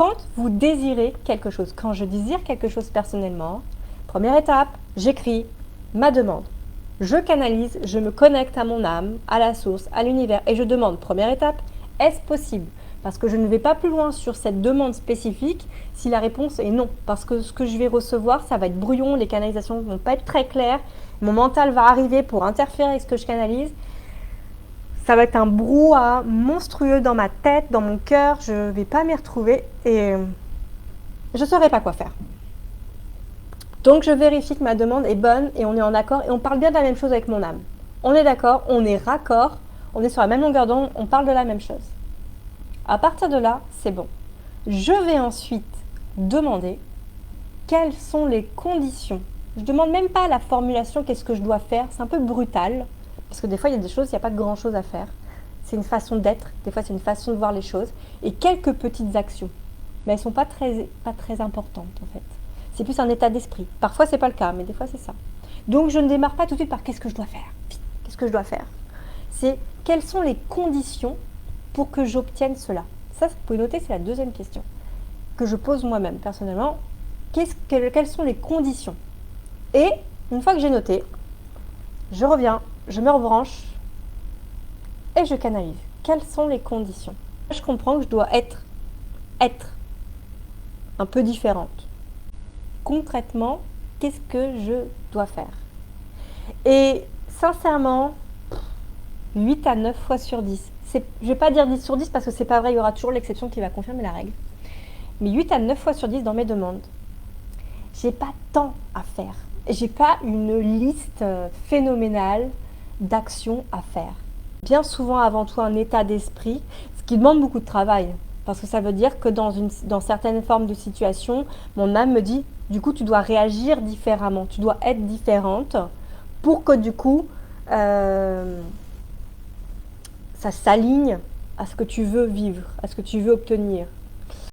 Quand vous désirez quelque chose, quand je désire quelque chose personnellement, première étape, j'écris ma demande. Je canalise, je me connecte à mon âme, à la source, à l'univers et je demande, première étape, est-ce possible? Parce que je ne vais pas plus loin sur cette demande spécifique si la réponse est non. Parce que ce que je vais recevoir, ça va être brouillon, les canalisations ne vont pas être très claires, mon mental va arriver pour interférer avec ce que je canalise. Ça va être un brouhaha monstrueux dans ma tête, dans mon cœur, je ne vais pas m'y retrouver et je ne saurais pas quoi faire. Donc je vérifie que ma demande est bonne et on est en accord et on parle bien de la même chose avec mon âme. On est d'accord, on est raccord, on est sur la même longueur d'onde, on parle de la même chose. À partir de là, c'est bon. Je vais ensuite demander quelles sont les conditions. Je ne demande même pas la formulation, qu'est-ce que je dois faire, c'est un peu brutal. Parce que des fois, il y a des choses, il n'y a pas grand-chose à faire. C'est une façon d'être, des fois, c'est une façon de voir les choses. Et quelques petites actions. Mais elles ne sont pas très importantes, en fait. C'est plus un état d'esprit. Parfois, ce n'est pas le cas, mais des fois, c'est ça. Donc, je ne démarre pas tout de suite par qu'est-ce que je dois faire. Qu'est-ce que je dois faire? C'est quelles sont les conditions pour que j'obtienne cela. Ça, vous pouvez noter, c'est la deuxième question que je pose moi-même, personnellement. Quelles sont les conditions? Et une fois que j'ai noté, je reviens, je me rebranche et je canalise. Quelles sont les conditions? Je comprends que je dois être un peu différente. Concrètement, qu'est-ce que je dois faire? Et sincèrement, 8 à 9 fois sur 10. Je ne vais pas dire 10 sur 10 parce que c'est pas vrai, il y aura toujours l'exception qui va confirmer la règle. Mais 8 à 9 fois sur 10 dans mes demandes, j'ai pas tant à faire. J'ai pas une liste phénoménale d'actions à faire. Bien souvent avant tout un état d'esprit, ce qui demande beaucoup de travail. Parce que ça veut dire que dans certaines formes de situation, mon âme me dit, du coup, tu dois réagir différemment, tu dois être différente pour que du coup, ça s'aligne à ce que tu veux vivre, à ce que tu veux obtenir.